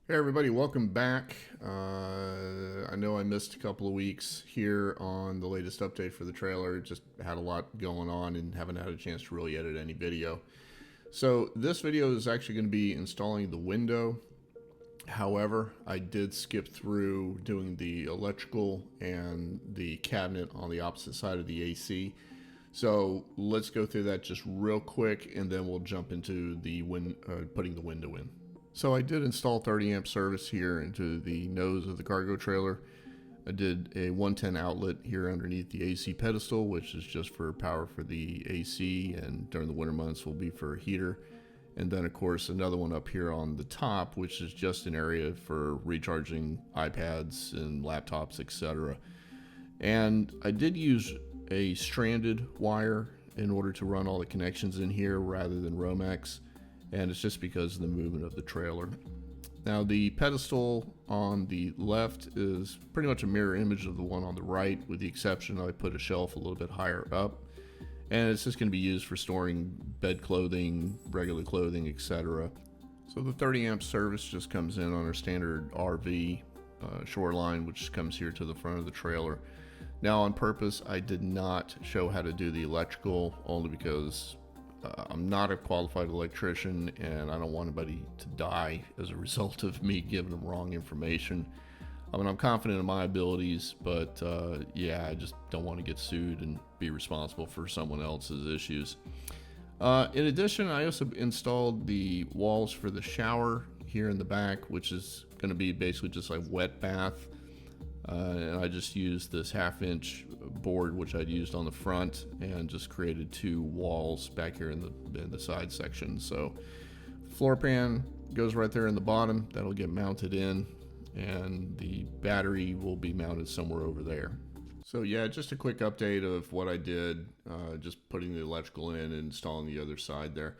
Hey everybody, welcome back. I know I missed a couple of weeks here on the latest update for the trailer. Just had a lot going on and haven't had a chance to really edit any video. So this video is actually going to be installing the window. However, I did skip through doing the electrical and the cabinet on the opposite side of the AC. So let's go through that just real quick and then we'll jump into the putting the window in. So I did install 30 amp service here into the nose of the cargo trailer. I did a 110 outlet here underneath the AC pedestal, which is just for power for the AC, and during the winter months will be for a heater. And then of course another one up here on the top, which is just an area for recharging iPads and laptops, etc. And I did use a stranded wire in order to run all the connections in here rather than Romex. And it's just because of the movement of the trailer. Now the pedestal on the left is pretty much a mirror image of the one on the right, with the exception I put a shelf a little bit higher up, and it's just going to be used for storing bed clothing, regular clothing, etc. So the 30 amp service just comes in on our standard RV shoreline, which comes here to the front of the trailer. Now on purpose I did not show how to do the electrical, only because I'm not a qualified electrician and I don't want anybody to die as a result of me giving them wrong information. I mean, I'm confident in my abilities, but yeah, I just don't want to get sued and be responsible for someone else's issues. In addition, I also installed the walls for the shower here in the back, which is going to be basically just like wet bath. And I just used this 1/2 inch board, which I'd used on the front, and just created 2 walls back here in the side section. So floor pan goes right there in the bottom. That'll get mounted in, and the battery will be mounted somewhere over there. So yeah, just a quick update of what I did, just putting the electrical in and installing the other side there.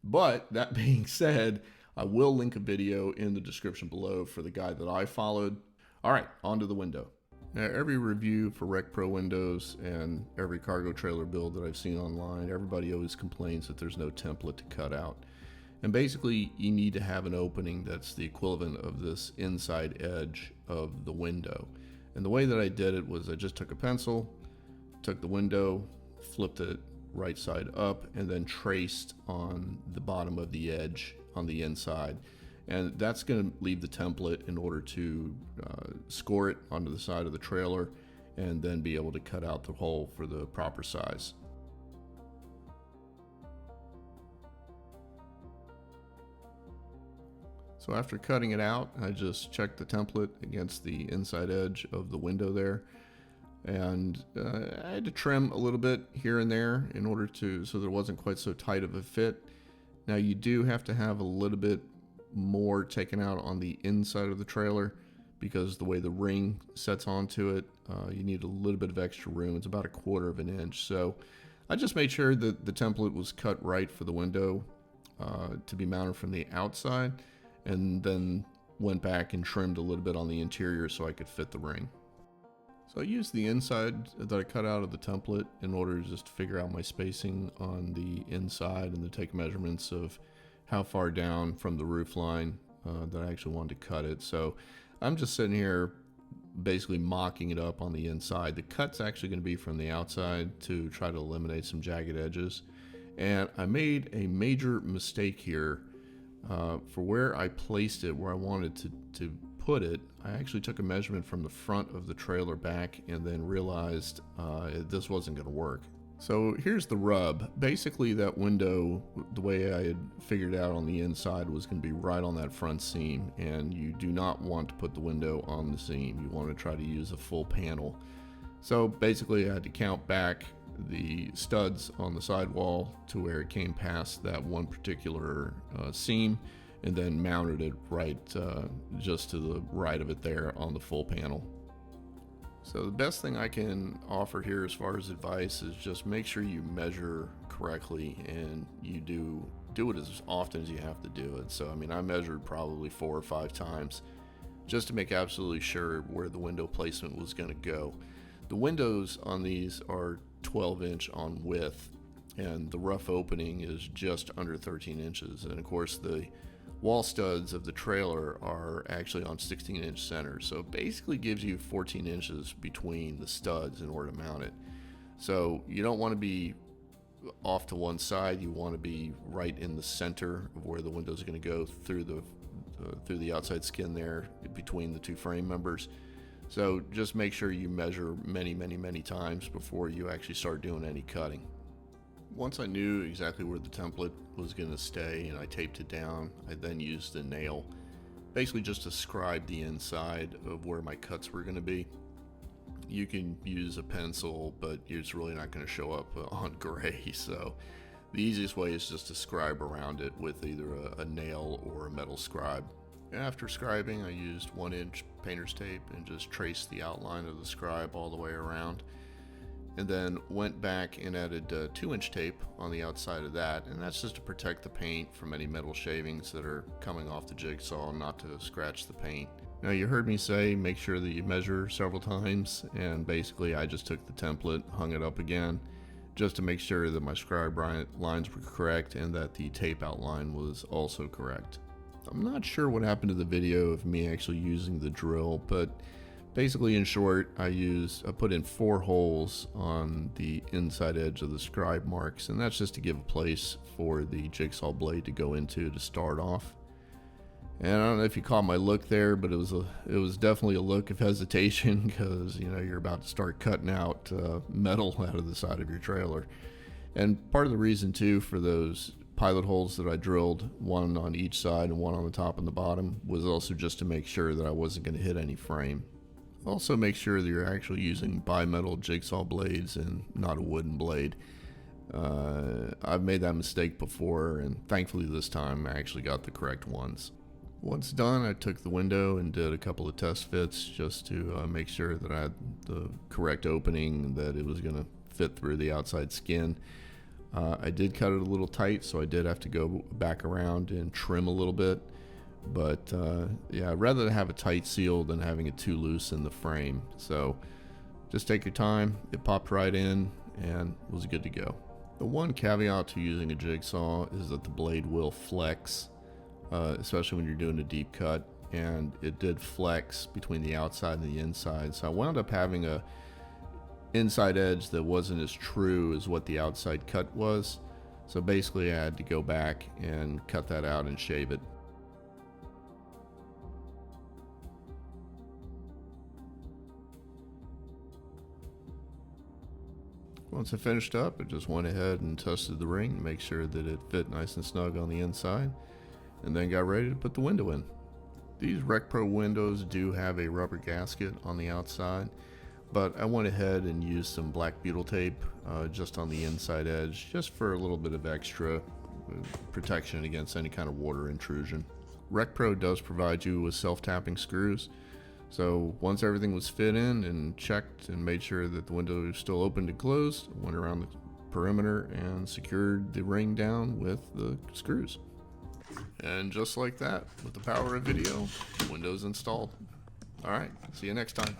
But that being said, I will link a video in the description below for the guide that I followed. All right, onto the window. Now, every review for Rec Pro windows and every cargo trailer build that I've seen online, everybody always complains that there's no template to cut out. And basically, you need to have an opening that's the equivalent of this inside edge of the window. And the way that I did it was I just took a pencil, took the window, flipped it right side up, and then traced on the bottom of the edge on the inside. And that's going to leave the template in order to score it onto the side of the trailer and then be able to cut out the hole for the proper size. So after cutting it out, I just checked the template against the inside edge of the window there. And I had to trim a little bit here and there in order so that it wasn't quite so tight of a fit. Now you do have to have a little bit more taken out on the inside of the trailer, because the way the ring sets onto it, you need a little bit of extra room. It's about 1/4 inch. So I just made sure that the template was cut right for the window to be mounted from the outside, and then went back and trimmed a little bit on the interior so I could fit the ring. So I used the inside that I cut out of the template in order to just figure out my spacing on the inside and to take measurements of how far down from the roof line that I actually wanted to cut it. So I'm just sitting here basically mocking it up on the inside. The cut's actually going to be from the outside to try to eliminate some jagged edges. And I made a major mistake here for where I placed it, where I wanted to put it. I actually took a measurement from the front of the trailer back and then realized this wasn't going to work. So here's the rub. Basically that window, the way I had figured out on the inside, was going to be right on that front seam, and you do not want to put the window on the seam. You want to try to use a full panel. So basically I had to count back the studs on the sidewall to where it came past that one particular seam, and then mounted it right just to the right of it there on the full panel. So the best thing I can offer here as far as advice is just make sure you measure correctly, and you do it as often as you have to do it. So I mean, I measured probably 4 or 5 times just to make absolutely sure where the window placement was going to go. The windows on these are 12-inch on width, and the rough opening is just under 13 inches. And of course, the wall studs of the trailer are actually on 16-inch centers, so it basically gives you 14 inches between the studs in order to mount it. So you don't want to be off to one side. You want to be right in the center of where the windows are going to go through the outside skin there between the two frame members. So just make sure you measure many times before you actually start doing any cutting. Once I knew exactly where the template was going to stay and I taped it down, I then used a nail, basically just to scribe the inside of where my cuts were going to be. You can use a pencil, but it's really not going to show up on gray, so the easiest way is just to scribe around it with either a nail or a metal scribe. After scribing, I used 1-inch painter's tape and just traced the outline of the scribe all the way around, and then went back and added 2-inch tape on the outside of that, and that's just to protect the paint from any metal shavings that are coming off the jigsaw, not to scratch the paint. Now, you heard me say make sure that you measure several times, and basically I just took the template, hung it up again, just to make sure that my scribe lines were correct and that the tape outline was also correct. I'm not sure what happened to the video of me actually using the drill, but basically, in short, I put in 4 holes on the inside edge of the scribe marks, and that's just to give a place for the jigsaw blade to go into to start off. And I don't know if you caught my look there, but it was definitely a look of hesitation, because you're about to start cutting out metal out of the side of your trailer. And part of the reason too for those pilot holes that I drilled, one on each side and one on the top and the bottom, was also just to make sure that I wasn't going to hit any frame. Also, make sure that you're actually using bimetal jigsaw blades and not a wooden blade. I've made that mistake before, and thankfully this time I actually got the correct ones. Once done, I took the window and did a couple of test fits just to make sure that I had the correct opening, that it was going to fit through the outside skin. I did cut it a little tight, so I did have to go back around and trim a little bit. But yeah, I'd rather have a tight seal than having it too loose in the frame. So just take your time. It popped right in and was good to go. The one caveat to using a jigsaw is that the blade will flex, especially when you're doing a deep cut, and it did flex between the outside and the inside. So I wound up having a inside edge that wasn't as true as what the outside cut was. So basically I had to go back and cut that out and shave it. Once I finished up, I just went ahead and tested the ring to make sure that it fit nice and snug on the inside, and then got ready to put the window in. These RecPro windows do have a rubber gasket on the outside, but I went ahead and used some black butyl tape just on the inside edge, just for a little bit of extra protection against any kind of water intrusion. RecPro does provide you with self-tapping screws, so once everything was fit in and checked and made sure that the window was still open and closed, I went around the perimeter and secured the ring down with the screws. And just like that, with the power of video, the window's installed. Alright, see you next time.